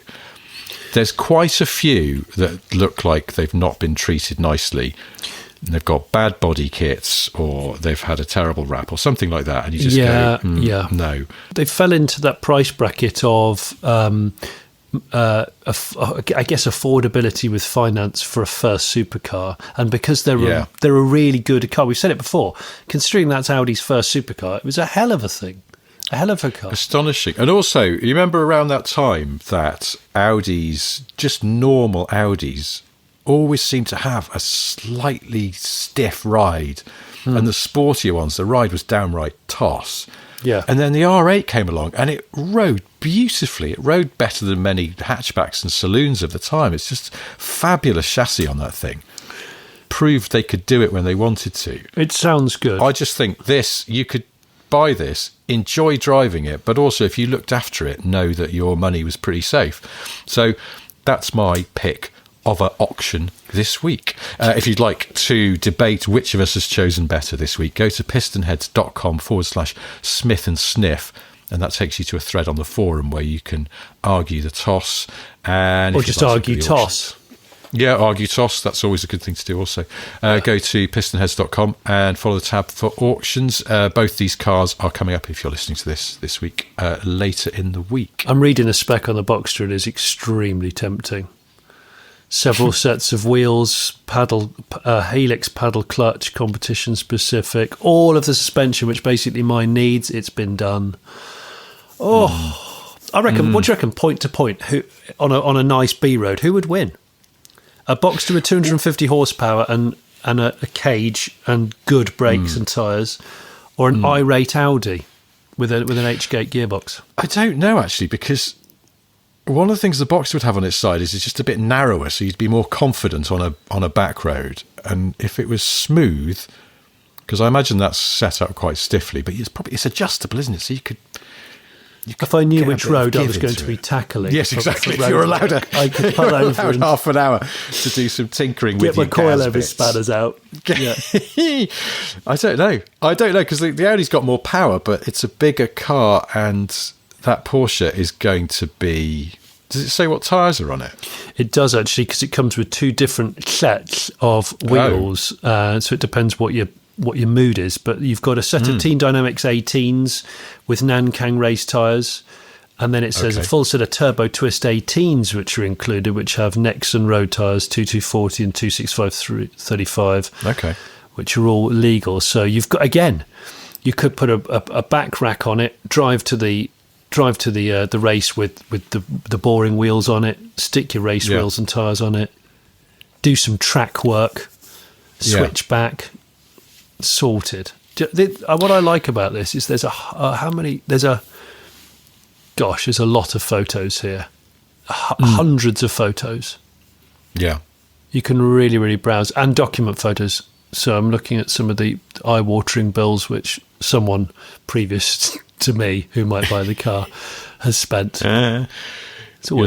There's quite a few that look like they've not been treated nicely. They've got bad body kits, or they've had a terrible wrap, or something like that, and you just go, no. They fell into that price bracket of I guess affordability with finance for a first supercar, and because they're a really good car. We've said it before, considering that's Audi's first supercar, it was a hell of a thing, a hell of a car. Astonishing. And also, you remember around that time that Audis, just normal Audis, always seem to have a slightly stiff ride. and the sportier ones, the ride was downright toss. Yeah. And then the R8 came along and it rode beautifully. It rode better than many hatchbacks and saloons of the time. It's just fabulous chassis on that thing. Proved they could do it when they wanted to. It sounds good. I just think you could buy this, enjoy driving it, but also if you looked after it, know that your money was pretty safe. So that's my pick of an auction this week. If you'd like to debate which of us has chosen better this week, go to pistonheads.com/Smith and Sniff, and that takes you to a thread on the forum where you can argue the toss. Or just argue toss. Yeah, argue toss. That's always a good thing to do also. Go to pistonheads.com and follow the tab for auctions. Both these cars are coming up, if you're listening to this week, later in the week. I'm reading a spec on the Boxster. It is extremely tempting. Several sets of wheels, helix paddle clutch, competition specific, all of the suspension, which basically mine needs. It's been done. I reckon. What do you reckon? Point to point, who on a nice B road, who would win? A Boxster with 250 horsepower and a cage and good brakes and tyres, or an irate Audi with an H-gate gearbox? I don't know, actually, because one of the things the Boxster would have on its side is it's just a bit narrower, so you'd be more confident on a back road. And if it was smooth, because I imagine that's set up quite stiffly, but it's adjustable, isn't it? So you could. If I knew which road I was going to be tackling, yes, exactly. If you're allowed, I could pull over and half an hour to do some tinkering with your get my coilover spanners out. Yeah. I don't know because the Audi's got more power, but it's a bigger car, and that Porsche is going to be. Does it say what tyres are on it? It does actually, because it comes with two different sets of wheels, so it depends what your mood is. But you've got a set of Team Dynamics 18s with Nankang race tyres, and then it says a full set of Turbo Twist 18s which are included, which have Nexon road tyres 2240 and 265/35, which are all legal. So you've got, again, you could put a back rack on it, drive to the race with the boring wheels on it, stick your race wheels and tyres on it, do some track work, switch back, sorted. What I like about this is there's a lot of photos here, hundreds of photos. Yeah, you can really, really browse, and document photos. So I'm looking at some of the eye-watering bills which someone previous to me who might buy the car has spent. You're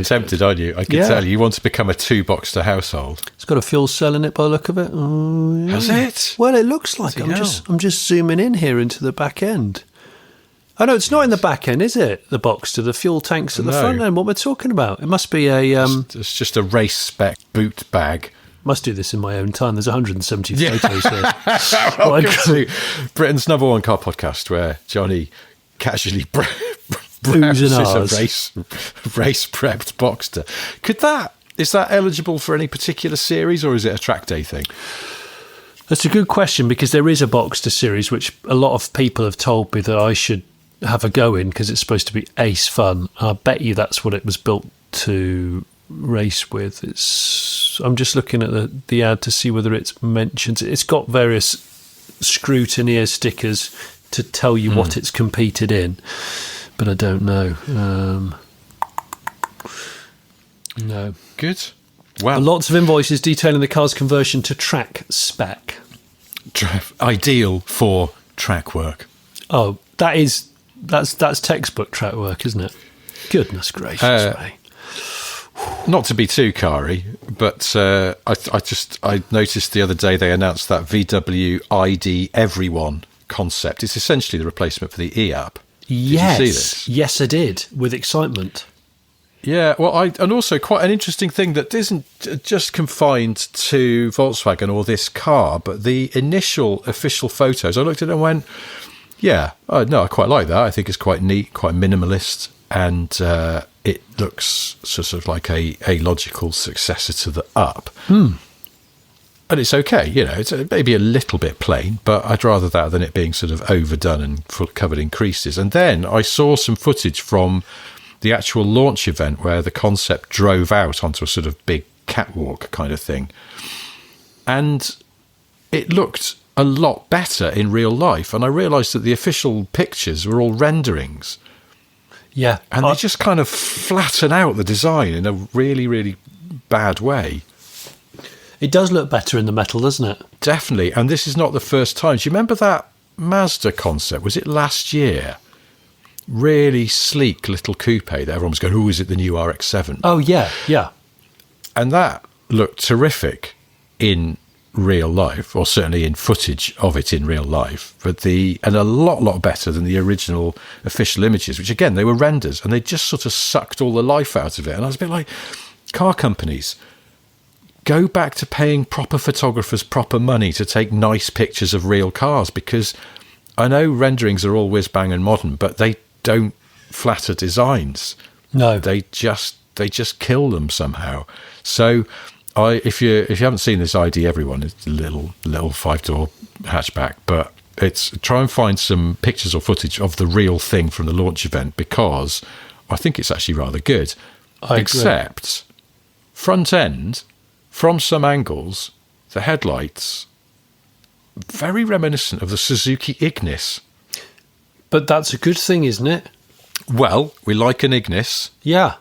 tempted, aren't you? I can tell you want to become a 2-Boxster household. It's got a fuel cell in it by the look of it. Oh, yeah. Has it? Well, it looks like it. I'm just zooming in here into the back end. Oh no, it's not in the back end, is it? The Boxster, the fuel tanks at the front end. What we're talking about? It must be a. It's just a race spec boot bag. Must do this in my own time. There's 170 photos here. Welcome to Britain's #1 car podcast, where Jonny casually browses a race prepped Boxster. Is that eligible for any particular series, or is it a track day thing? That's a good question, because there is a Boxster series which a lot of people have told me that I should have a go in, because it's supposed to be ace fun. I bet you that's what it was built to race with. I'm just looking at the ad to see whether it mentions. It's got various scrutineer stickers to tell you what it's competed in, but I don't know. No. Good. Wow. Lots of invoices detailing the car's conversion to track spec. Ideal for track work. Oh, that's textbook track work, isn't it? Goodness gracious me. Not to be too car-y, but I noticed the other day they announced that VW ID Everyone concept. It's essentially the replacement for the e-app. Yes. Did you see this? Yes, I did, with excitement. Yeah, well, and also quite an interesting thing that isn't just confined to Volkswagen or this car, but the initial official photos, I looked at it and went, I quite like that. I think it's quite neat, quite minimalist, and it looks sort of like a logical successor to the Up. And it's okay, it's maybe a little bit plain, but I'd rather that than it being sort of overdone and covered in creases. And then I saw some footage from the actual launch event where the concept drove out onto a sort of big catwalk kind of thing. And it looked a lot better in real life. And I realised that the official pictures were all renderings. Yeah. And they just kind of flatten out the design in a really, really bad way. It does look better in the metal, doesn't it? Definitely. And this is not the first time. Do you remember that Mazda concept? Was it last year? Really sleek little coupe that everyone was going, is it the new RX-7? Oh, yeah, yeah. And that looked terrific in real life, or certainly in footage of it in real life, and a lot better than the original official images, which again, they were renders, and they just sort of sucked all the life out of it. And I was a bit like, car companies, go back to paying proper photographers proper money to take nice pictures of real cars, because I know renderings are all whiz bang and modern, but they don't flatter designs. No, they just kill them somehow. So if you haven't seen this ID, everyone, it's a little 5-door hatchback, but it's try and find some pictures or footage of the real thing from the launch event, because I think it's actually rather good. Except front end, from some angles, the headlights very reminiscent of the Suzuki Ignis. But that's a good thing, isn't it? Well, we like an Ignis. Yeah.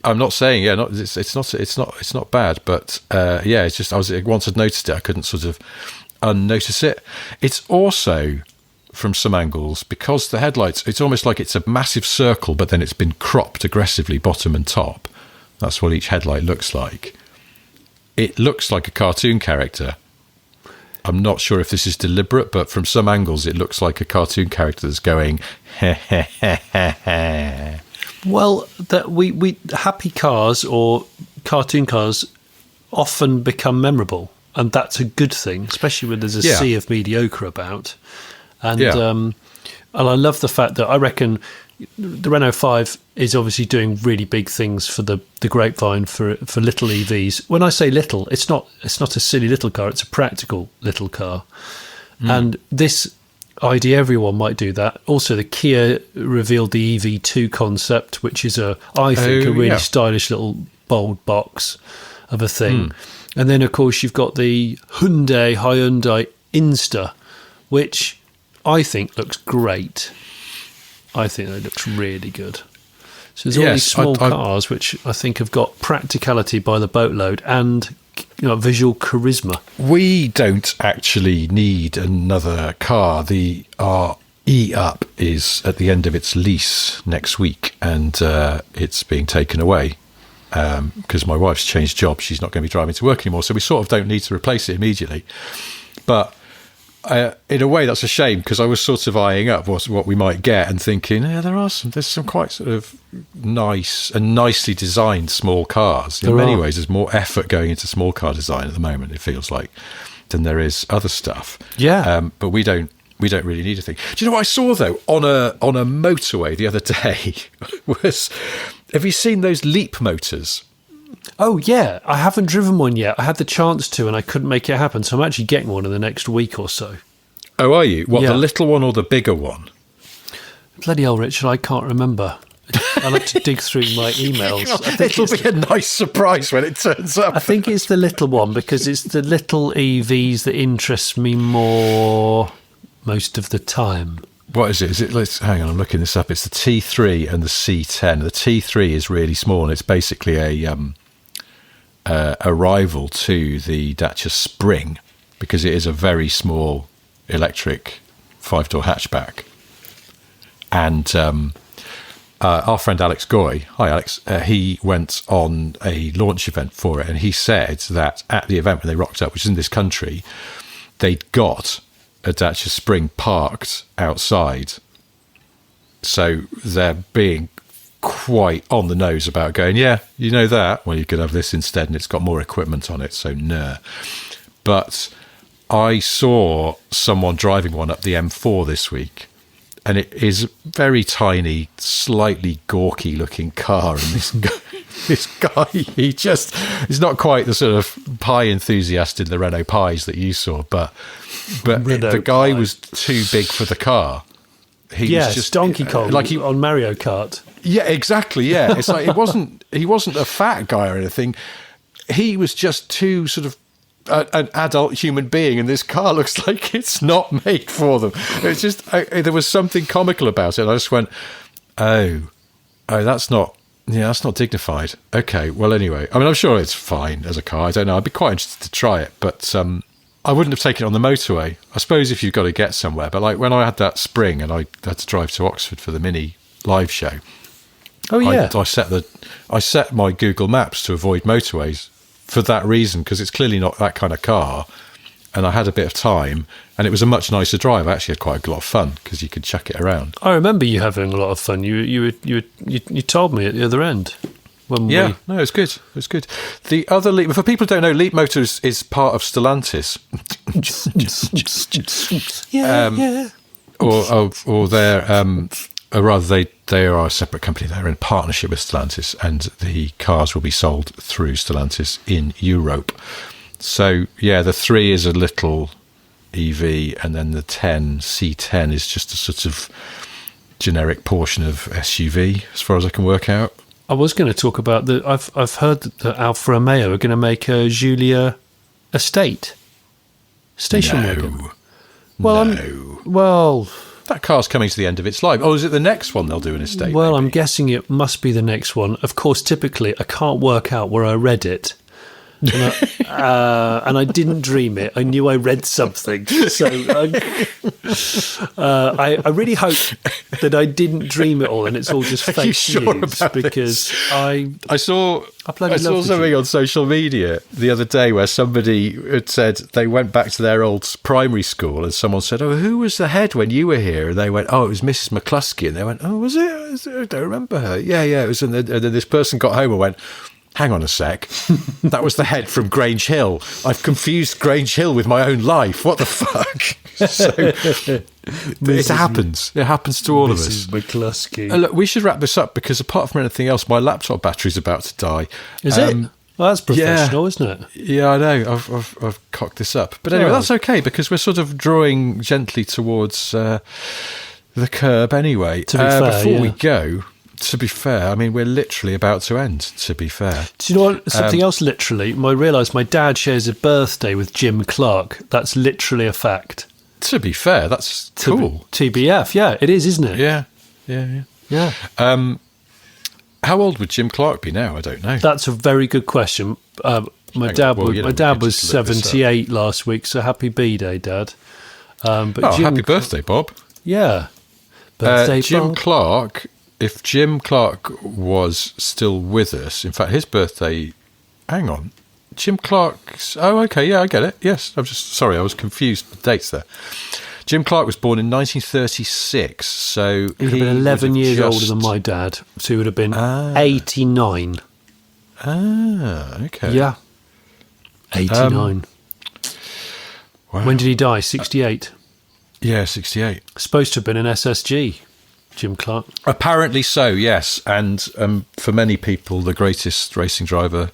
I'm not saying, it's not bad, but it's just once I'd noticed it, I couldn't sort of unnotice it. It's also, from some angles, because the headlights, it's almost like it's a massive circle, but then it's been cropped aggressively, bottom and top. That's what each headlight looks like. It looks like a cartoon character. I'm not sure if this is deliberate, but from some angles, it looks like a cartoon character that's going, heh, heh, heh, heh, heh. Well, that we happy cars or cartoon cars often become memorable, and that's a good thing, especially when there's a sea of mediocre about. And and I love the fact that I reckon the Renault 5 is obviously doing really big things for the grapevine for little EVs. When I say little, it's not a silly little car; it's a practical little car. And this idea, everyone might do that. Also, the Kia revealed the EV2 concept, which is I think a really stylish little bold box of a thing. And then, of course, you've got the Hyundai Insta, which I think looks great. I think it looks really good. So there's all these small cars which I think have got practicality by the boatload and visual charisma. We don't actually need another car. Our E-Up is at the end of its lease next week, and it's being taken away because my wife's changed jobs. She's not going to be driving to work anymore, so we sort of don't need to replace it immediately. But in a way, that's a shame, because I was sort of eyeing up what we might get and thinking, there's some quite sort of nice and nicely designed small cars. In many ways, there's more effort going into small car design at the moment, it feels like, than there is other stuff. Yeah. But we don't really need a thing. Do you know what I saw though on a motorway the other day was? Have you seen those Leapmotors? Oh, yeah. I haven't driven one yet. I had the chance to, and I couldn't make it happen. So I'm actually getting one in the next week or so. Oh, are you? What, the little one or the bigger one? Bloody hell, Richard, I can't remember. I like to dig through my emails. It'll be a nice surprise when it turns up. I think it's the little one, because it's the little EVs that interest me more most of the time. What is it? Hang on, I'm looking this up. It's the T3 and the C10. The T3 is really small, and it's basically a rival to the Dacia Spring, because it is a very small electric 5-door hatchback. And our friend Alex Goy, hi Alex, he went on a launch event for it, and he said that at the event when they rocked up, which is in this country, they'd got a Dacia Spring parked outside. So they're being quite on the nose about going, you know that? Well, you could have this instead, and it's got more equipment on it, so nah. But I saw someone driving one up the M4 this week, and it is a very tiny, slightly gawky looking car, and this guy, he's not quite the sort of pie enthusiast in the Renault pies that you saw, but the guy was too big for the car. He was just Donkey Kong, like on Mario Kart. Yeah, exactly. Yeah, it's like he wasn't a fat guy or anything. He was just too sort of an adult human being, and this car looks like it's not made for them. It's just there was something comical about it. I just went, oh, that's not dignified. Okay, well, anyway, I mean, I'm sure it's fine as a car. I don't know. I'd be quite interested to try it, but I wouldn't have taken it on the motorway. I suppose if you've got to get somewhere, but like when I had that Spring and I had to drive to Oxford for the Mini live show. Oh yeah, I set my Google Maps to avoid motorways for that reason, because it's clearly not that kind of car, and I had a bit of time, and it was a much nicer drive. I actually had quite a lot of fun because you could chuck it around. I remember you having a lot of fun. You told me at the other end. No, it was good. It was good. The other for people who don't know, Leapmotor is part of Stellantis. Or they're or rather they are a separate company. They're in partnership with Stellantis, and the cars will be sold through Stellantis in Europe. So yeah, the 3 is a little EV, and then the C10 is just a sort of generic portion of SUV, as far as I can work out. I was going to talk about I've heard that Alfa Romeo are going to make a Giulia Estate station wagon. Well, that car's coming to the end of its life. Oh, is it the next one they'll do an estate? Well, maybe? I'm guessing it must be the next one. Of course, typically, I can't work out where I read it. And I didn't dream it. I knew I read something. So I really hope that I didn't dream it all and it's all just fake news. Because I saw something on social media the other day where somebody had said they went back to their old primary school, and someone said, "Oh, who was the head when you were here?" And they went, "Oh, it was Mrs. McCluskey." And they went, "Oh, was it? I don't remember her." Yeah, it was. And then this person got home and went, "Hang on a sec, that was the head from Grange Hill. I've confused Grange Hill with my own life. What the fuck?" So it happens. It happens to all of us. McCluskey. Look, we should wrap this up, because apart from anything else, my laptop battery's about to die. Is it? Well, that's professional, isn't it? Yeah, I know. I've cocked this up, but anyway, that's okay, because we're sort of drawing gently towards the curb anyway. To be fair, before we go. To be fair, I mean, we're literally about to end, to be fair. Do you know what? Something else, literally. I realised my dad shares a birthday with Jim Clark. That's literally a fact. To be fair, that's cool. TBF, yeah, it is, isn't it? Yeah. How old would Jim Clark be now? I don't know. That's a very good question. My dad was 78 last week, so happy B-Day, Dad. Happy birthday, Bob. Yeah. Jim Clark... If Jim Clark was still with us, in fact, his birthday... Hang on. Jim Clark's... Oh, okay, yeah, I get it. Yes, I was confused with dates there. Jim Clark was born in 1936, so... He would have been 11 years older than my dad, so he would have been 89. Ah, okay. Yeah. 89. Wow. When did he die? 68? Yeah, 68. Supposed to have been an SSG. Jim Clark. Apparently so, yes. And for many people, the greatest racing driver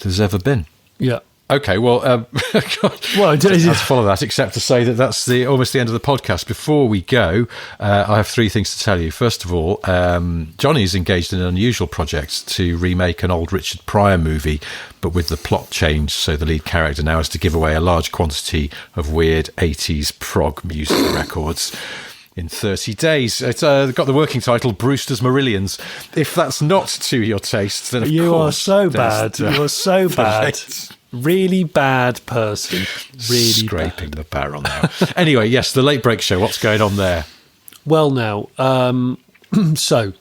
there's ever been. Yeah. Okay, well, I don't have to follow that, except to say that that's almost the end of the podcast. Before we go, I have 3 things to tell you. First of all, Jonny is engaged in an unusual project to remake an old Richard Pryor movie, but with the plot changed, so the lead character now has to give away a large quantity of weird 80s prog music records in 30 days. It's got the working title, Brewster's Marillions. If that's not to your taste, then of you course... are so bad. You are so bad. Really bad person. Really scraping the barrel now. Anyway, yes, the Late Break Show. What's going on there? Well, now, so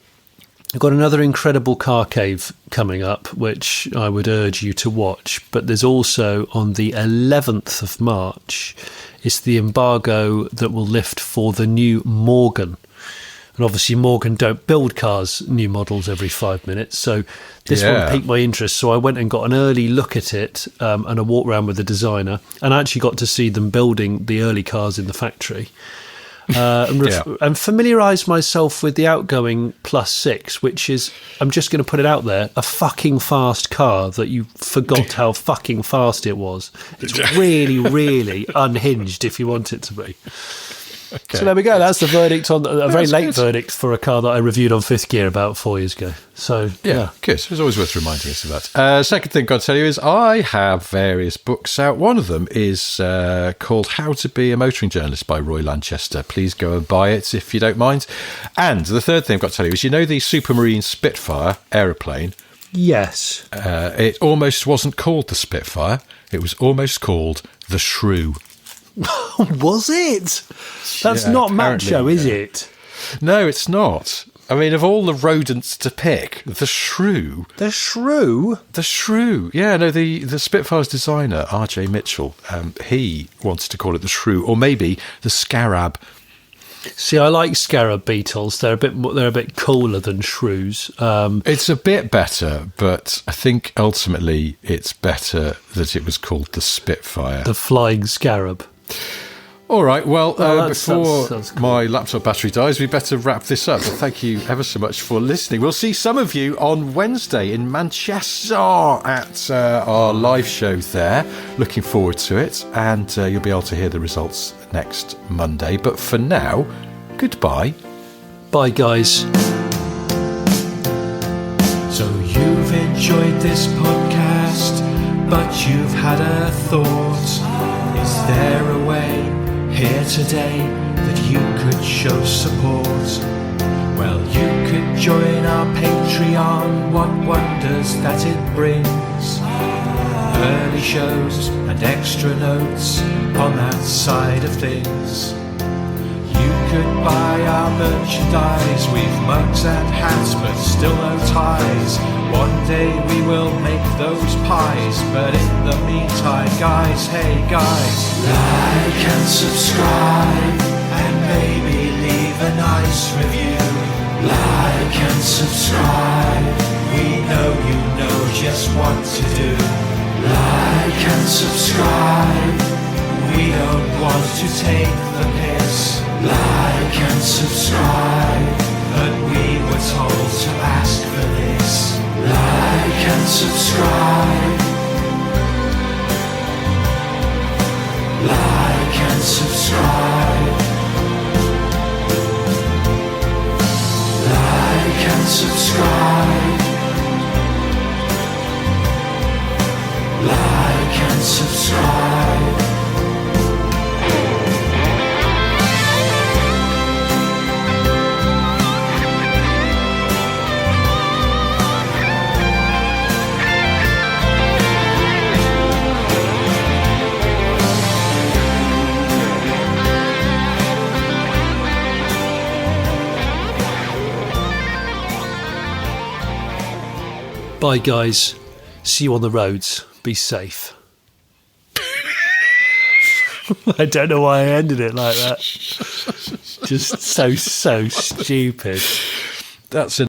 I've got another incredible car cave coming up, which I would urge you to watch. But there's also, on the 11th of March, it's the embargo that will lift for the new Morgan. And obviously Morgan don't build cars, new models, every 5 minutes. So this one piqued my interest. So I went and got an early look at it and I walked around with the designer. And I actually got to see them building the early cars in the factory. And familiarise myself with the outgoing +6, which is, I'm just going to put it out there, a fucking fast car that you forgot how fucking fast it was. It's really, really unhinged if you want it to be. So there we go. That's the verdict on a very late good. verdict for a car that I reviewed on Fifth Gear about 4 years ago. So Yeah, good. It was always worth reminding us of that. Second thing I've got to tell you is I have various books out. One of them is called How to Be a Motoring Journalist by Roy Lanchester. Please go and buy it if you don't mind. And the third thing I've got to tell you is, you know the Supermarine Spitfire aeroplane? yes. It almost wasn't called the Spitfire. It was almost called the Shrew. Was it? That's Yeah, not macho, apparently, is yeah. it? No, it's not. I mean, of all the rodents to pick, the shrew. The shrew? The shrew. Yeah, no, the Spitfire's designer, R.J. Mitchell, he wanted to call it the shrew, or maybe the scarab. See, I like scarab beetles. They're a bit cooler than shrews. It's a bit better, but I think ultimately it's better that it was called the Spitfire. The flying scarab. All right, well, That's before cool. my laptop battery dies, we better wrap this up. Well, thank you ever so much for listening. We'll see some of you on Wednesday in Manchester at our live show there. Looking forward to it, and you'll be able to hear the results next Monday. But for now, goodbye. Bye, guys. So you've enjoyed this podcast, but you've had a thought. Is there a way here today that you could show support? Well, you could join our Patreon, what wonders that it brings. Early shows and extra notes on that side of things. You could buy our merchandise, we've mugs and hats but still no ties. One day we will make those pies, but in the meantime, guys, hey guys, like and subscribe, and maybe leave a nice review. Like and subscribe, we know you know just what to do. Like and subscribe, we don't want to take the piss. Like and subscribe, but we were told to ask for this. Like and subscribe. Like and subscribe. Like and subscribe. Like and subscribe. Bye, guys. See you on the roads. Be safe. I don't know why I ended it like that. Just so stupid. That's enough.